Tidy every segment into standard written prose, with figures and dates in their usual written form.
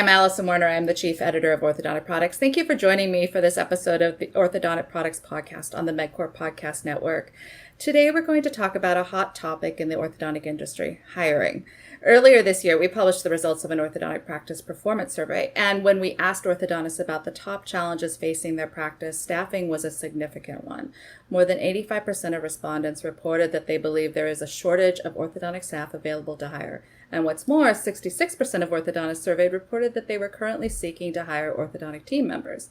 I'm Allison Warner. I'm the Chief Editor of Orthodontic Products. Thank you for joining me for this episode of the Orthodontic Products Podcast on the MedCore Podcast Network. Today, we're going to talk about a hot topic in the orthodontic industry, hiring. Earlier this year, we published the results of an orthodontic practice performance survey, and when we asked orthodontists about the top challenges facing their practice, staffing was a significant one. More than 85% of respondents reported that they believe there is a shortage of orthodontic staff available to hire. And what's more, 66% of orthodontists surveyed reported that they were currently seeking to hire orthodontic team members.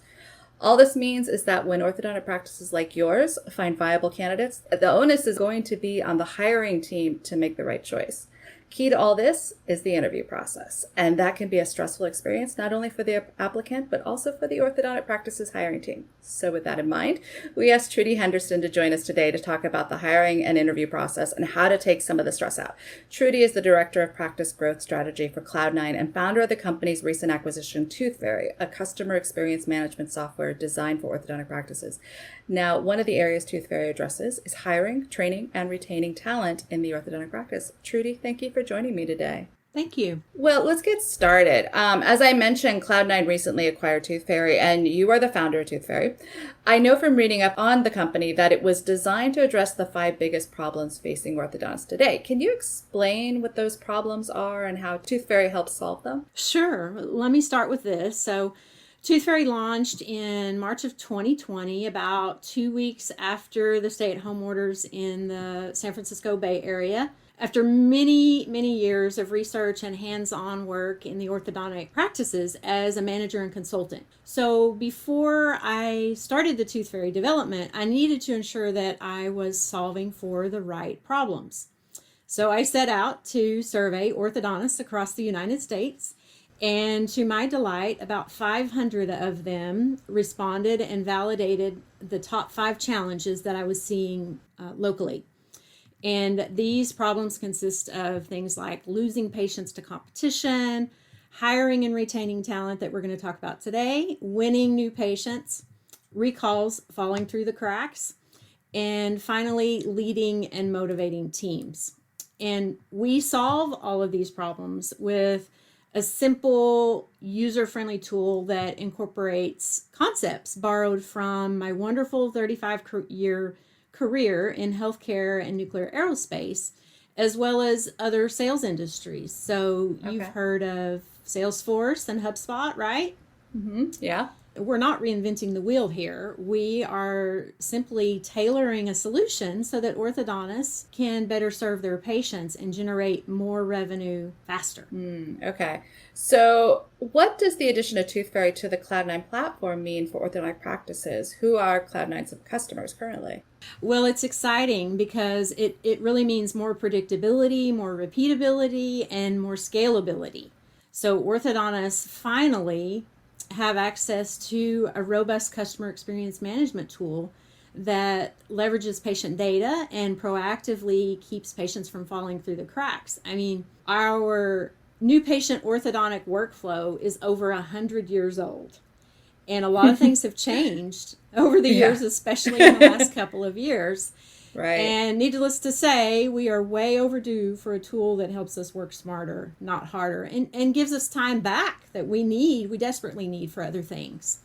All this means is that when orthodontic practices like yours find viable candidates, the onus is going to be on the hiring team to make the right choice. Key to all this is the interview process, and that can be a stressful experience not only for the applicant, but also for the orthodontic practice's hiring team. So with that in mind, we asked Trudy Henderson to join us today to talk about the hiring and interview process and how to take some of the stress out. Trudy is the Director of Practice Growth Strategy for Cloud9 and founder of the company's recent acquisition, Tooth Fairy, a customer experience management software designed for orthodontic practices. Now, one of the areas Tooth Fairy addresses is hiring, training, and retaining talent in the orthodontic practice. Trudy, thank you for joining me today. Thank you. Well, let's get started. As I mentioned, Cloud9 recently acquired Tooth Fairy, and you are the founder of Tooth Fairy. I know from reading up on the company that it was designed to address the 5 biggest problems facing orthodontists today. Can you explain what those problems are and how Tooth Fairy helps solve them? Sure. Let me start with this. So, Tooth Fairy launched in March of 2020, about 2 weeks after the stay-at-home orders in the San Francisco Bay Area. After many, many years of research and hands-on work in the orthodontic practices as a manager and consultant. So before I started the Tooth Fairy development, I needed to ensure that I was solving for the right problems. So I set out to survey orthodontists across the United States. And to my delight, about 500 of them responded and validated the top 5 challenges that I was seeing locally. And these problems consist of things like losing patients to competition, hiring and retaining talent that we're going to talk about today, winning new patients, recalls falling through the cracks, and finally, leading and motivating teams. And we solve all of these problems with a simple, user-friendly tool that incorporates concepts borrowed from my wonderful 35-year career in healthcare and nuclear aerospace, as well as other sales industries. So you've heard of Salesforce and HubSpot, right? Mm-hmm. Yeah. We're not reinventing the wheel here. We are simply tailoring a solution so that orthodontists can better serve their patients and generate more revenue faster. Okay. So what does the addition of Tooth Fairy to the Cloud9 platform mean for orthodontic practices? Who are Cloud9's customers currently? Well, it's exciting because it really means more predictability, more repeatability, and more scalability. So orthodontists finally have access to a robust customer experience management tool that leverages patient data and proactively keeps patients from falling through the cracks. I mean, our new patient orthodontic workflow is over 100 years old. And a lot of things have changed over the years, especially in the last couple of years. Right. And needless to say, we are way overdue for a tool that helps us work smarter, not harder, and gives us time back that we desperately need for other things.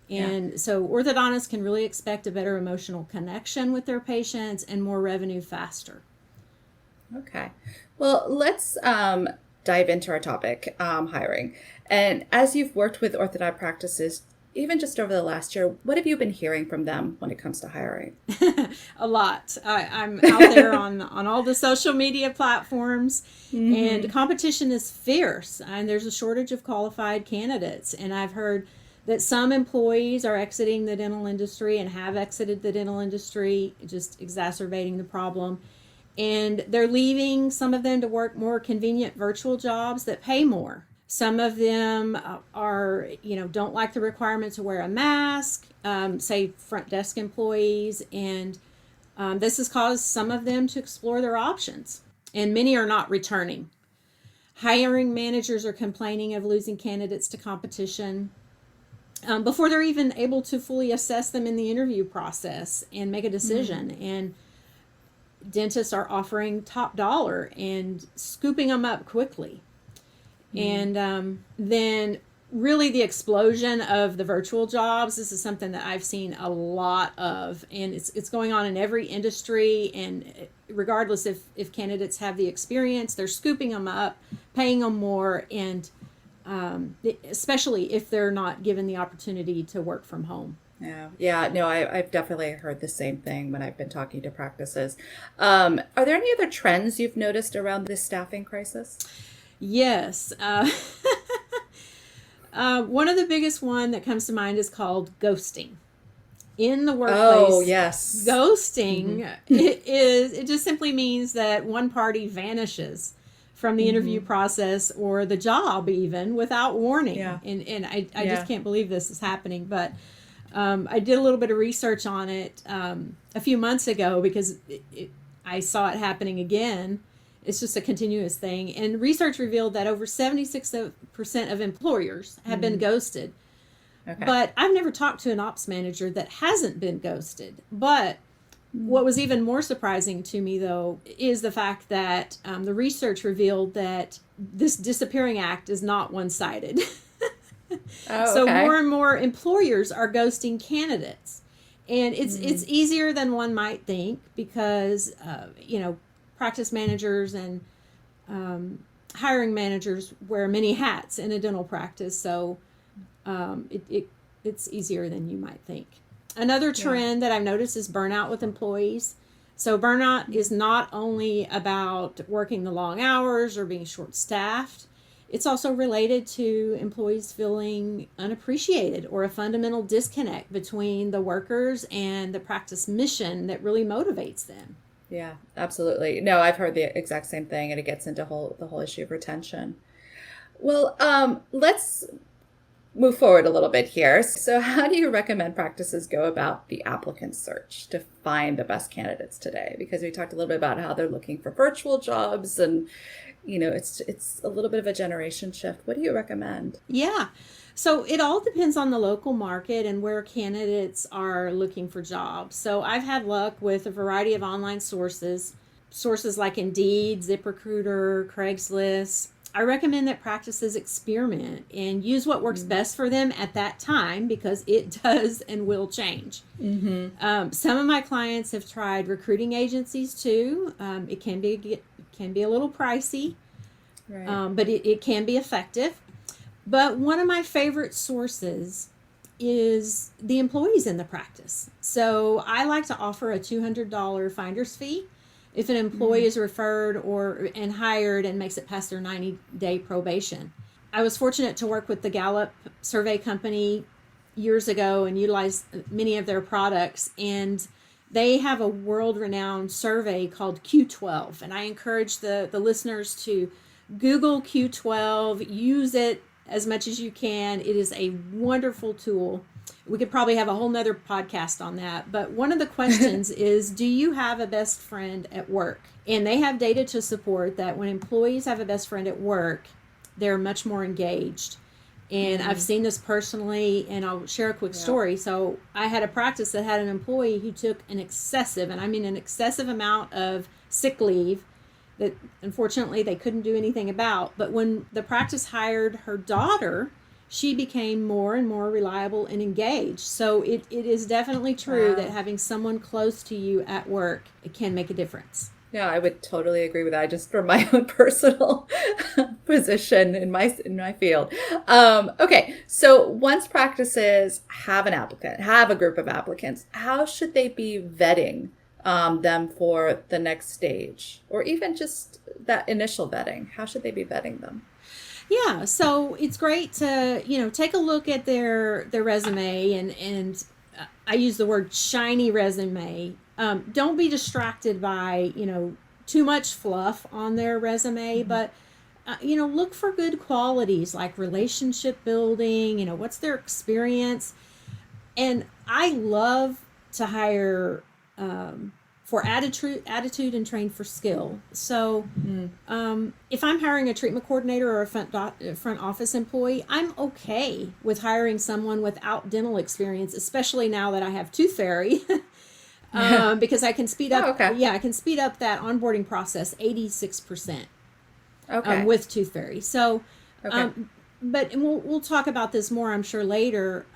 And so orthodontists can really expect a better emotional connection with their patients and more revenue faster. Okay. Well, let's dive into our topic, hiring. And as you've worked with orthodontic practices, even just over the last year, what have you been hearing from them when it comes to hiring? A lot. I'm out there on all the social media platforms, and competition is fierce, and there's a shortage of qualified candidates. And I've heard that some employees are exiting the dental industry and have exited the dental industry, just exacerbating the problem. And they're leaving, some of them, to work more convenient virtual jobs that pay more. Some of them don't like the requirement to wear a mask, say front desk employees, and this has caused some of them to explore their options, and many are not returning. Hiring managers are complaining of losing candidates to competition before they're even able to fully assess them in the interview process and make a decision. And dentists are offering top dollar and scooping them up quickly. And then really the explosion of the virtual jobs, this is something that I've seen a lot of, and it's going on in every industry. And regardless if candidates have the experience, they're scooping them up, paying them more, and especially if they're not given the opportunity to work from home. Yeah, no, I've definitely heard the same thing when I've been talking to practices. Are there any other trends you've noticed around this staffing crisis? Yes. One of the biggest one that comes to mind is called ghosting. In the workplace, Oh, yes. ghosting it just simply means that one party vanishes from the interview process or the job even without warning. Yeah. And I just can't believe this is happening. But I did a little bit of research on it a few months ago because I saw it happening again. It's just a continuous thing. And research revealed that over 76% of employers have been ghosted. Okay. But I've never talked to an ops manager that hasn't been ghosted. But what was even more surprising to me, though, is the fact that the research revealed that this disappearing act is not one-sided. So more and more employers are ghosting candidates. And it's easier than one might think because, practice managers and hiring managers wear many hats in a dental practice. So it's easier than you might think. Another trend that I've noticed is burnout with employees. So burnout is not only about working the long hours or being short-staffed. It's also related to employees feeling unappreciated or a fundamental disconnect between the workers and the practice mission that really motivates them. Yeah, absolutely. No, I've heard the exact same thing, and it gets into the whole issue of retention. Well, let's move forward a little bit here. So how do you recommend practices go about the applicant search to find the best candidates today? Because we talked a little bit about how they're looking for virtual jobs and, it's a little bit of a generation shift. What do you recommend? Yeah. So it all depends on the local market and where candidates are looking for jobs. So I've had luck with a variety of online sources like Indeed, ZipRecruiter, Craigslist. I recommend that practices experiment and use what works best for them at that time because it does and will change. Some of my clients have tried recruiting agencies too. It can be a little pricey, Right. but it can be effective. But one of my favorite sources is the employees in the practice. So I like to offer a $200 finder's fee if an employee is referred and hired and makes it past their 90-day probation. I was fortunate to work with the Gallup survey company years ago and utilize many of their products, and they have a world-renowned survey called Q12, and I encourage the listeners to Google Q12, use it as much as you can. It is a wonderful tool. We could probably have a whole nother podcast on that. But one of the questions is, do you have a best friend at work? And they have data to support that when employees have a best friend at work, they're much more engaged. And I've seen this personally, and I'll share a quick story. So I had a practice that had an employee who took an excessive amount of sick leave that unfortunately they couldn't do anything about. But when the practice hired her daughter, she became more and more reliable and engaged. So it is definitely true that having someone close to you at work, it can make a difference. Yeah, I would totally agree with that. Just from my own personal position in my field. Okay, so once practices have a group of applicants, how should they be vetting them for the next stage, or even just that initial vetting? How should they be vetting them? Yeah, so it's great to take a look at their resume and I use the word shiny resume. Don't be distracted by too much fluff on their resume, but look for good qualities like relationship building. What's their experience, and I love to hire for attitude and train for skill. So if I'm hiring a treatment coordinator or a front office employee, I'm okay with hiring someone without dental experience, especially now that I have Tooth Fairy, because I can speed up. I can speed up that onboarding process 86%. With Tooth Fairy. So Okay. But and we'll talk about this more, I'm sure, later.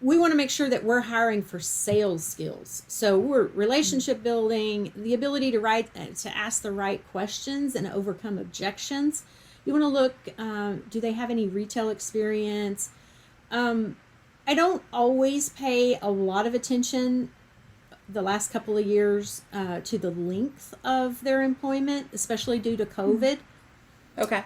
We want to make sure that we're hiring for sales skills. So we're relationship building, the ability to ask the right questions and overcome objections. You want to look, do they have any retail experience? I don't always pay a lot of attention the last couple of years to the length of their employment, especially due to COVID. Okay.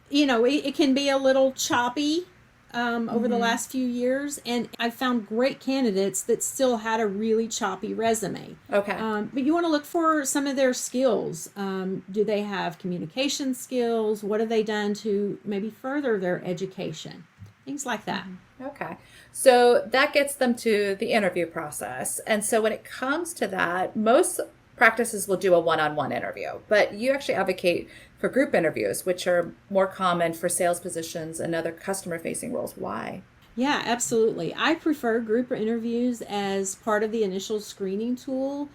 It can be a little choppy over the last few years, and I've found great candidates that still had a really choppy resume. Okay. But you want to look for some of their skills. Do they have communication skills? What have they done to maybe further their education? Things like that. Okay. So that gets them to the interview process. And so when it comes to that, most practices will do a one-on-one interview, but you actually advocate for group interviews, which are more common for sales positions and other customer-facing roles. Why? Yeah, absolutely. I prefer group interviews as part of the initial screening tool.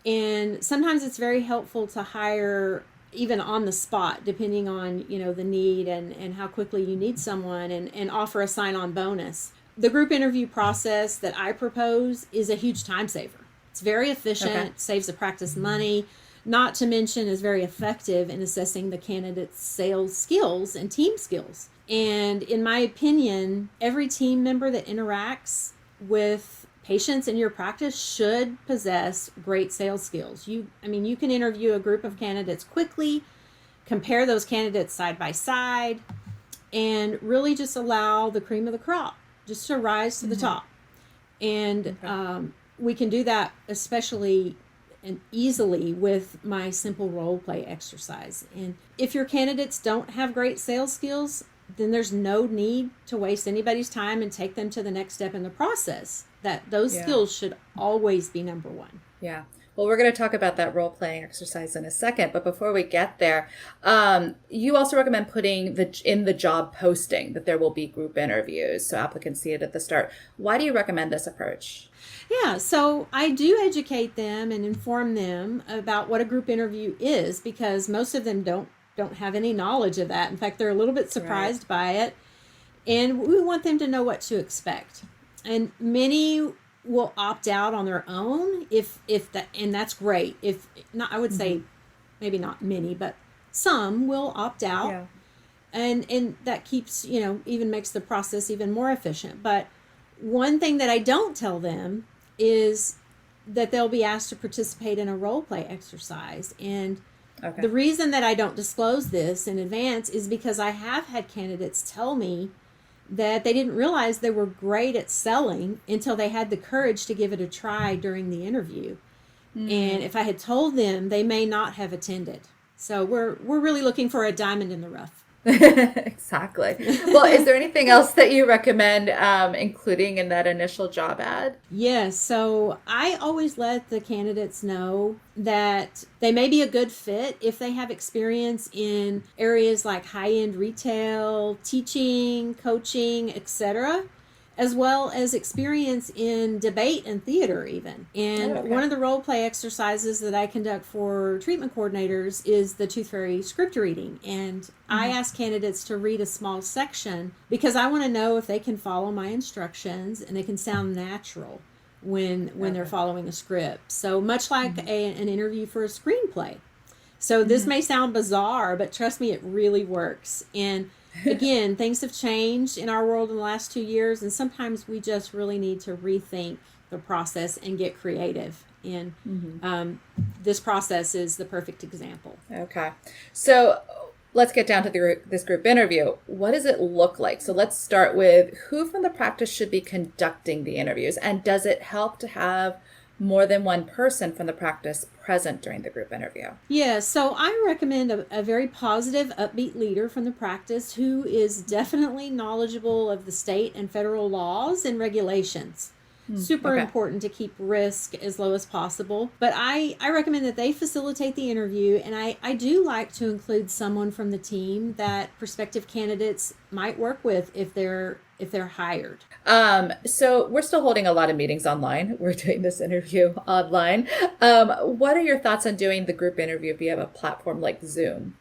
And sometimes it's very helpful to hire even on the spot, depending on, the need and how quickly you need someone, and offer a sign-on bonus. The group interview process that I propose is a huge time saver. It's very efficient, saves the practice money, not to mention is very effective in assessing the candidate's sales skills and team skills. And in my opinion, every team member that interacts with patients in your practice should possess great sales skills. You can interview a group of candidates quickly, compare those candidates side by side, and really just allow the cream of the crop just to rise to the top. And we can do that especially and easily with my simple role play exercise. And if your candidates don't have great sales skills, then there's no need to waste anybody's time and take them to the next step in the process. That those skills should always be number one. Yeah. Well, we're going to talk about that role-playing exercise in a second, but before we get there, you also recommend putting in the job posting that there will be group interviews, so applicants see it at the start. Why do you recommend this approach? Yeah, so I do educate them and inform them about what a group interview is, because most of them don't have any knowledge of that. In fact, they're a little bit surprised by it, and we want them to know what to expect. And many will opt out on their own if that, and that's great. If not, I would say maybe not many, but some will opt out. Yeah. And that keeps, even makes the process even more efficient. But one thing that I don't tell them is that they'll be asked to participate in a role play exercise. And the reason that I don't disclose this in advance is because I have had candidates tell me that they didn't realize they were great at selling until they had the courage to give it a try during the interview. And if I had told them, they may not have attended. So we're really looking for a diamond in the rough. Exactly. Well, is there anything else that you recommend including in that initial job ad? Yes. So I always let the candidates know that they may be a good fit if they have experience in areas like high-end retail, teaching, coaching, etc., as well as experience in debate and theater even. And one of the role play exercises that I conduct for treatment coordinators is the Tooth Fairy script reading. And I ask candidates to read a small section because I want to know if they can follow my instructions and they can sound natural when they're following a script. So much like an interview for a screenplay. So this may sound bizarre, but trust me, it really works. And again, things have changed in our world in the last 2 years, and sometimes we just really need to rethink the process and get creative. And this process is the perfect example. Okay. So let's get down to this group interview. What does it look like? So let's start with who from the practice should be conducting the interviews, and does it help to have more than one person from the practice present during the group interview? Yeah, so I recommend a very positive, upbeat leader from the practice who is definitely knowledgeable of the state and federal laws and regulations. Super important to keep risk as low as possible. But I recommend that they facilitate the interview, and I do like to include someone from the team that prospective candidates might work with if they're hired. So we're still holding a lot of meetings online. We're doing this interview online. What are your thoughts on doing the group interview via a platform like Zoom?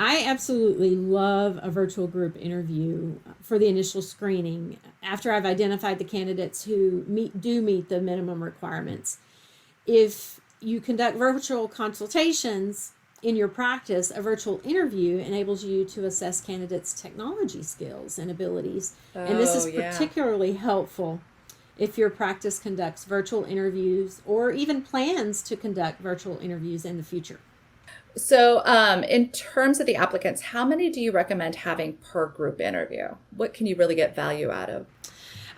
I absolutely love a virtual group interview for the initial screening after I've identified the candidates who meet the minimum requirements. If you conduct virtual consultations in your practice, a virtual interview enables you to assess candidates' technology skills and abilities. And this Oh, is yeah. particularly helpful if your practice conducts virtual interviews or even plans to conduct virtual interviews in the future. So, in terms of the applicants, how many do you recommend having per group interview? What can you really get value out of?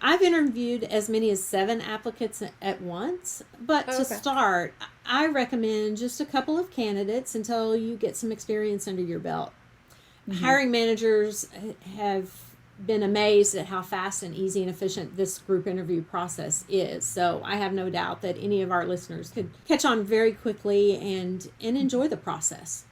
I've interviewed as many as 7 applicants at once, but Oh, to okay. start, I recommend just a couple of candidates until you get some experience under your belt. Hmm. Hiring managers have been amazed at how fast and easy and efficient this group interview process is. So I have no doubt that any of our listeners could catch on very quickly and enjoy the process.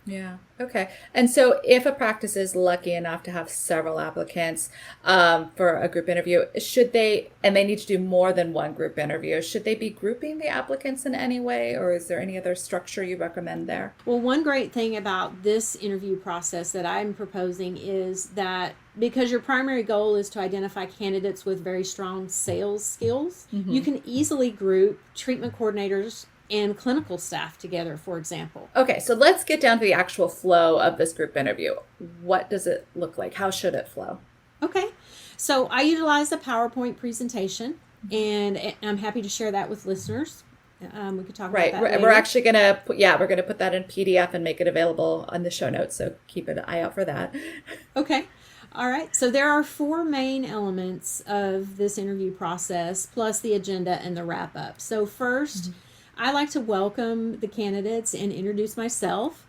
Yeah. Okay. And so, if a practice is lucky enough to have several applicants for a group interview, should they, and they need to do more than one group interview, should they be grouping the applicants in any way, or is there any other structure you recommend there? Well, one great thing about this interview process that I'm proposing is that because your primary goal is to identify candidates with very strong sales skills, you Hmm. can easily group treatment coordinators and clinical staff together, for example. Okay, so let's get down to the actual flow of this group interview. What does it look like? How should it flow? Okay, so I utilize a PowerPoint presentation, and I'm happy to share that with listeners. We could talk about Right. that We're later. actually gonna put, yeah, we're gonna put that in PDF and make it available on the show notes. So keep an eye out for that. Okay. All right. So there are 4 main elements of this interview process, plus the agenda and the wrap up. So, first, I like to welcome the candidates and introduce myself.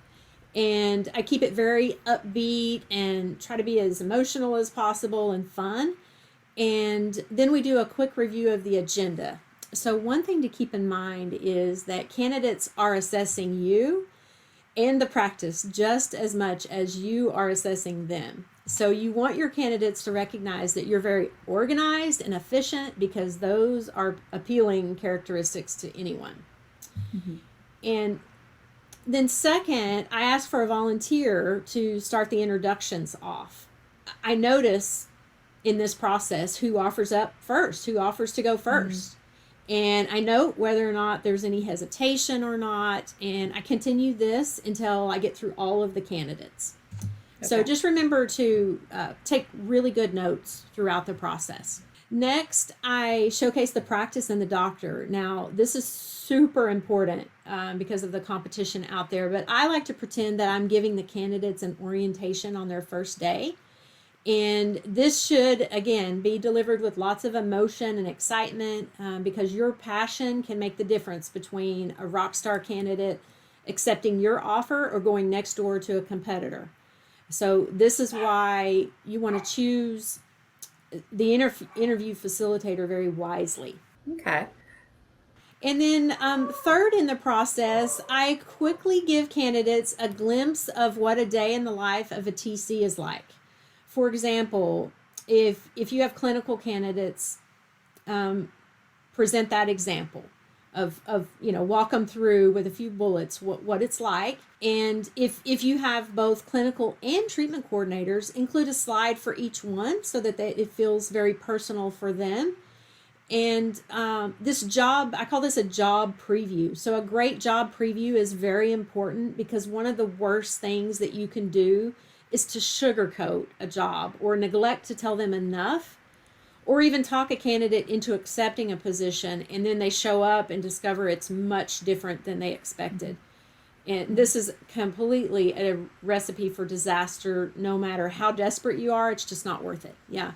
And I keep it very upbeat and try to be as emotional as possible and fun. And then we do a quick review of the agenda. So, one thing to keep in mind is that candidates are assessing you and the practice just as much as you are assessing them. So you want your candidates to recognize that you're very organized and efficient because those are appealing characteristics to anyone. Mhm. And then second, I ask for a volunteer to start the introductions off. I notice in this process who offers up first, who offers to go 1st. And I note whether or not there's any hesitation or not. And I continue this until I get through all of the candidates. So Okay. just remember to take really good notes throughout the process. Next, I showcase the practice and the doctor. Now, this is super important because of the competition out there, but I like to pretend that I'm giving the candidates an orientation on their first day. And this should, again, be delivered with lots of emotion and excitement because your passion can make the difference between a rock star candidate accepting your offer or going next door to a competitor. So, this is why you want to choose the interview facilitator very wisely. Okay. And then, third in the process, I quickly give candidates a glimpse of what a day in the life of a TC is like. For example, if you have clinical candidates, present that example of walk them through with a few bullets what it's like. And if you have both clinical and treatment coordinators, include a slide for each one so that it feels very personal for them. And this job, I call this a job preview. So a great job preview is very important because one of the worst things that you can do is to sugarcoat a job or neglect to tell them enough, or even talk a candidate into accepting a position and then they show up and discover it's much different than they expected. And this is completely a recipe for disaster. No matter how desperate you are, it's just not worth it. Yeah.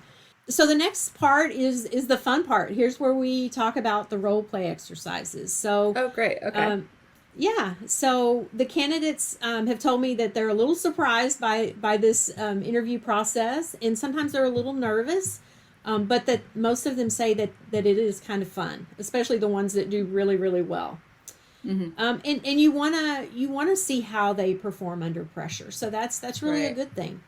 So the next part is the fun part. Here's where we talk about the role play exercises. So Oh, great. Okay. yeah, so the candidates have told me that they're a little surprised by this interview process, and sometimes they're a little nervous, but that most of them say that it is kind of fun, especially the ones that do really really well. Hmm. And you wanna see how they perform under pressure. So that's really a Right. good thing.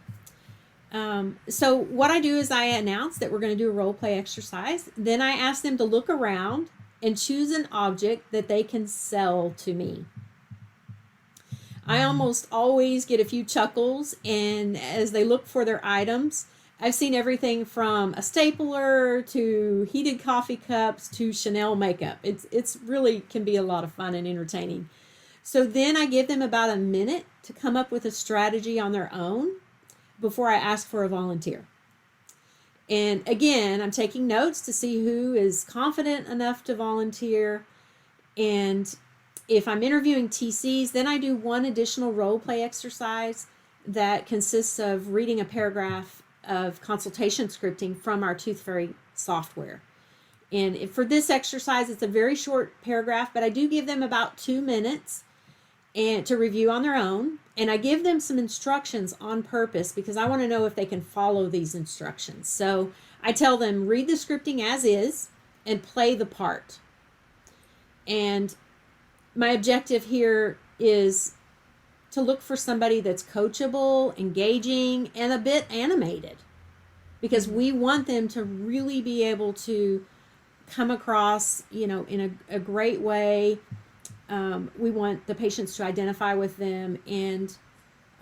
So what I do is I announce that we're going to do a role play exercise. Then I ask them to look around and choose an object that they can sell to me. I almost always get a few chuckles, and as they look for their items, I've seen everything from a stapler to heated coffee cups to Chanel makeup. It's really can be a lot of fun and entertaining. So then I give them about a minute to come up with a strategy on their own before I ask for a volunteer. And again, I'm taking notes to see who is confident enough to volunteer. And if I'm interviewing TCs, then I do one additional role play exercise that consists of reading a paragraph of consultation scripting from our Tooth Fairy software. And for this exercise, it's a very short paragraph, but I do give them about 2 minutes and to review on their own. And I give them some instructions on purpose because I want to know if they can follow these instructions. So I tell them, read the scripting as is and play the part. And my objective here is to look for somebody that's coachable, engaging, and a bit animated, because we want them to really be able to come across, in a great way. We want the patients to identify with them, and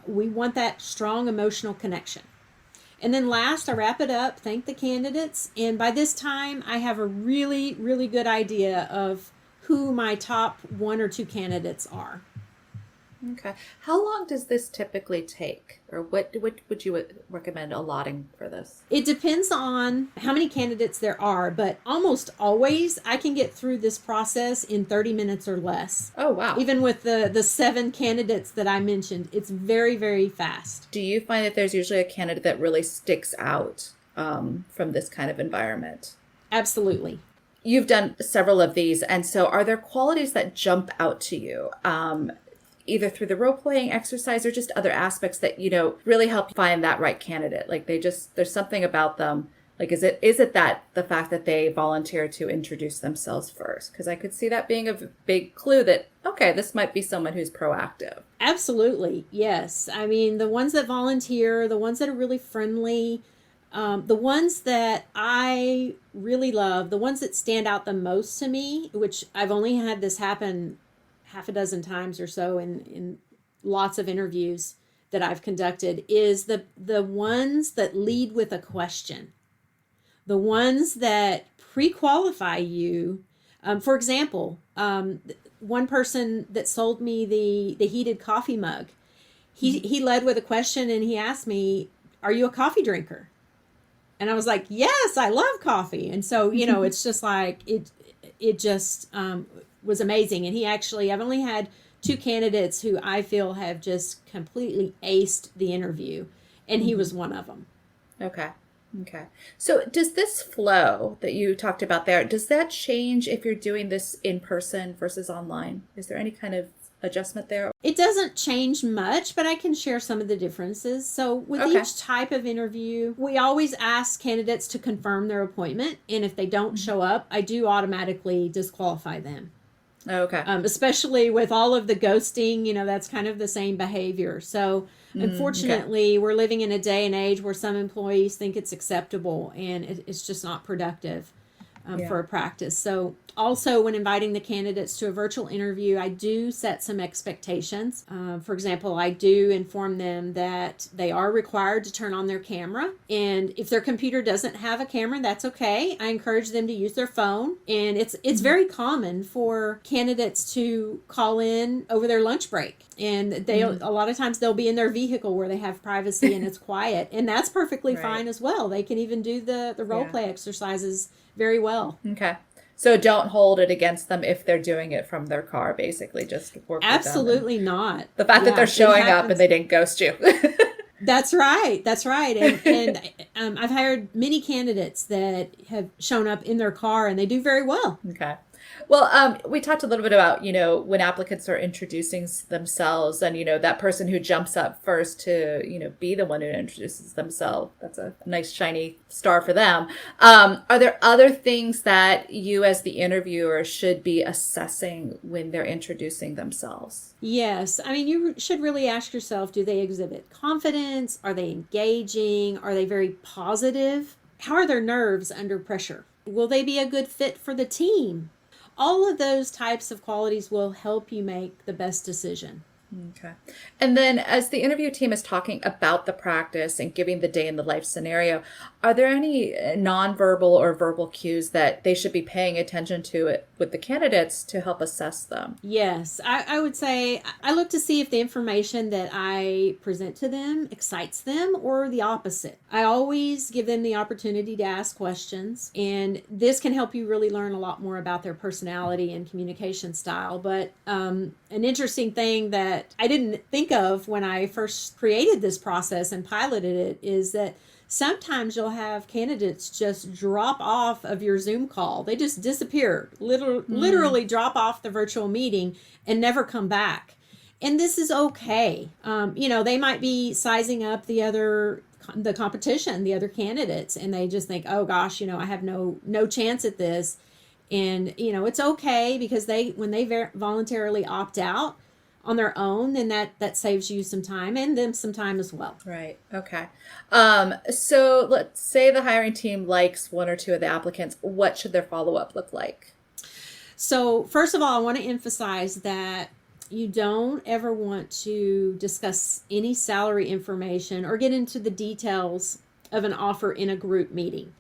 we want that strong emotional connection. And then last, I wrap it up, thank the candidates, and by this time, I have a really, really good idea of who my top 1 or 2 candidates are. Okay. How long does this typically take? Or what would you recommend allotting for this? It depends on how many candidates there are, but almost always I can get through this process in 30 minutes or less. Oh, wow. Even with the 7 candidates that I mentioned, it's very, very fast. Do you find that there's usually a candidate that really sticks out from this kind of environment? Absolutely. You've done several of these, and so are there qualities that jump out to you? Either through the role-playing exercise or just other aspects that, really help find that right candidate. Like there's something about them. Like, is it that the fact that they volunteer to introduce themselves first? Because I could see that being a big clue that, okay, this might be someone who's proactive. Absolutely. Yes. I mean, the ones that volunteer, the ones that are really friendly, the ones that I really love, the ones that stand out the most to me, which I've only had this happen half a dozen times or so in lots of interviews that I've conducted, is the ones that lead with a question. The ones that pre-qualify you. For example, one person that sold me the heated coffee mug, he led with a question, and he asked me, "Are you a coffee drinker?" And I was like, "Yes, I love coffee." And so, it's just like, it just was amazing. And I've only had 2 candidates who I feel have just completely aced the interview, and he was one of them. Okay. So does this flow that you talked about there, does that change if you're doing this in person versus online? Is there any kind of adjustment there? It doesn't change much, but I can share some of the differences. So with each type of interview, we always ask candidates to confirm their appointment. And if they don't show up, I do automatically disqualify them. Okay. Especially with all of the ghosting, that's kind of the same behavior. So unfortunately, we're living in a day and age where some employees think it's acceptable, and it's just not productive for a practice. So also, when inviting the candidates to a virtual interview, I do set some expectations. For example, I do inform them that they are required to turn on their camera. And if their computer doesn't have a camera, that's okay. I encourage them to use their phone. And it's very common for candidates to call in over their lunch break. And a lot of times they'll be in their vehicle where they have privacy and it's quiet. And that's perfectly fine as well. They can even do the role play exercises very well. Okay. So don't hold it against them if they're doing it from their car, basically. Just work with Absolutely not. The fact that they're showing up and they didn't ghost you. That's right. And I've hired many candidates that have shown up in their car, and they do very well. Okay. Well, we talked a little bit about, when applicants are introducing themselves and, that person who jumps up first to, be the one who introduces themselves. That's a nice shiny star for them. Are there other things that you as the interviewer should be assessing when they're introducing themselves? Yes. I mean, you should really ask yourself, do they exhibit confidence? Are they engaging? Are they very positive? How are their nerves under pressure? Will they be a good fit for the team? All of those types of qualities will help you make the best decision. Okay. And then as the interview team is talking about the practice and giving the day in the life scenario, are there any nonverbal or verbal cues that they should be paying attention to it with the candidates to help assess them? Yes, I would say I look to see if the information that I present to them excites them or the opposite. I always give them the opportunity to ask questions, and this can help you really learn a lot more about their personality and communication style. But an interesting thing that I didn't think of when I first created this process and piloted it is that sometimes you'll have candidates just drop off of your Zoom call. They just disappear, literally drop off the virtual meeting and never come back. And this is okay. They might be sizing up the competition, the other candidates, and they just think, oh gosh, I have no chance at this. And, it's okay, because when they voluntarily opt out on their own, then that saves you some time and them some time as well. Right. Okay. So let's say the hiring team likes one or two of the applicants. What should their follow-up look like? So first of all, I want to emphasize that you don't ever want to discuss any salary information or get into the details of an offer in a group meeting.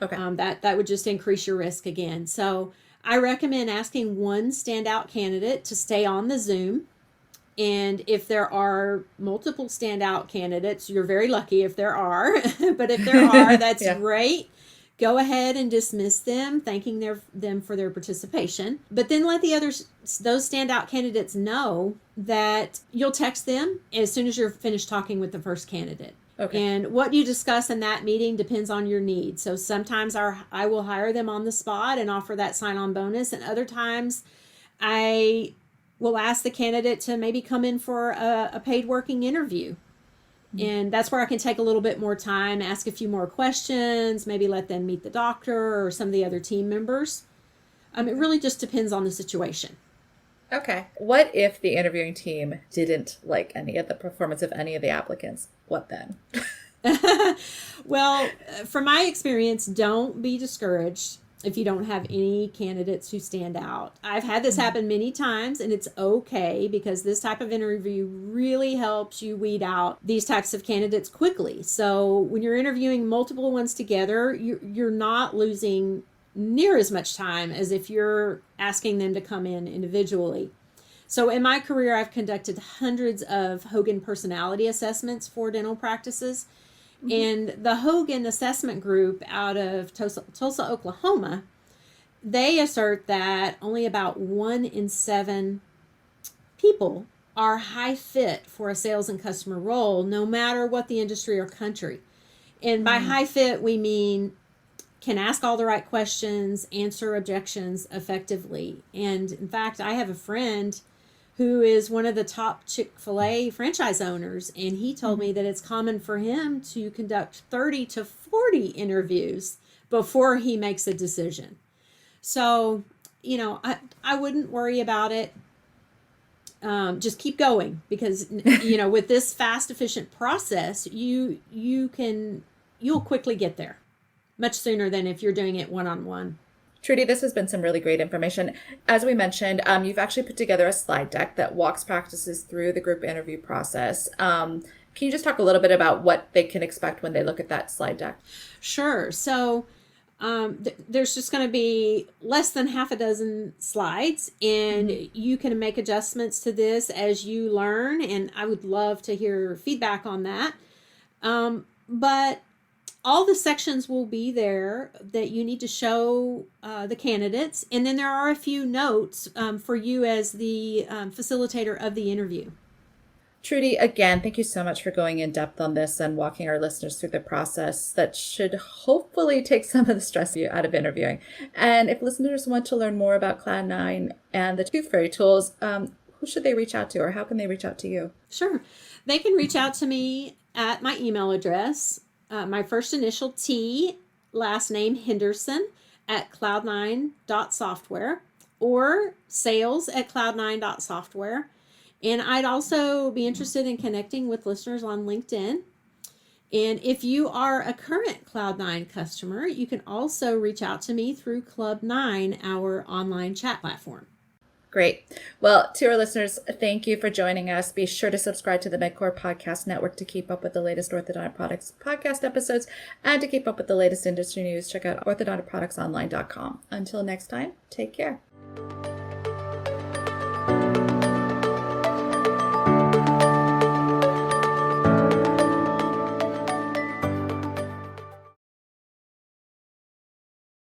Okay. That would just increase your risk again. So I recommend asking one standout candidate to stay on the Zoom. And if there are multiple standout candidates, you're very lucky if there are. But if there are, that's great. Go ahead and dismiss them, thanking them for their participation. But then let those standout candidates know that you'll text them as soon as you're finished talking with the first candidate. Okay. And what you discuss in that meeting depends on your needs. So sometimes I will hire them on the spot and offer that sign-on bonus. And other times I will ask the candidate to maybe come in for a paid working interview. Mm-hmm. And that's where I can take a little bit more time, ask a few more questions, maybe let them meet the doctor or some of the other team members. It really just depends on the situation. Okay. What if the interviewing team didn't like any of the performance of any of the applicants? What then? Well, from my experience, don't be discouraged if you don't have any candidates who stand out. I've had this happen many times, and it's okay, because this type of interview really helps you weed out these types of candidates quickly. So when you're interviewing multiple ones together, you're not losing near as much time as if you're asking them to come in individually. So in my career, I've conducted hundreds of Hogan personality assessments for dental practices. Mm-hmm. And the Hogan assessment group out of Tulsa, Oklahoma, they assert that only about 1 in 7 people are high fit for a sales and customer role, no matter what the industry or country. And by high fit, we mean can ask all the right questions, answer objections effectively. And in fact, I have a friend who is one of the top Chick-fil-A franchise owners, and he told me that it's common for him to conduct 30 to 40 interviews before he makes a decision. So, I wouldn't worry about it. Just keep going, because, with this fast, efficient process, you'll quickly get there. Much sooner than if you're doing it one-on-one. Trudy, this has been some really great information. As we mentioned, you've actually put together a slide deck that walks practices through the group interview process. Can you just talk a little bit about what they can expect when they look at that slide deck? Sure. So there's just going to be less than half a dozen slides, and you can make adjustments to this as you learn, and I would love to hear feedback on that. But all the sections will be there that you need to show the candidates. And then there are a few notes for you as the facilitator of the interview. Trudy, again, thank you so much for going in depth on this and walking our listeners through the process that should hopefully take some of the stress out of interviewing. And if listeners want to learn more about Cloud9 and the Tooth Fairy tools, who should they reach out to, or how can they reach out to you? Sure. They can reach out to me at my email address. My first initial T, last name Henderson at cloud9.software, or sales@cloud9.software. And I'd also be interested in connecting with listeners on LinkedIn. And if you are a current Cloud9 customer, you can also reach out to me through Club9, our online chat platform. Great. Well, to our listeners, thank you for joining us. Be sure to subscribe to the MedCore Podcast Network to keep up with the latest orthodontic products podcast episodes and to keep up with the latest industry news. Check out orthodonticproductsonline.com. Until next time, take care.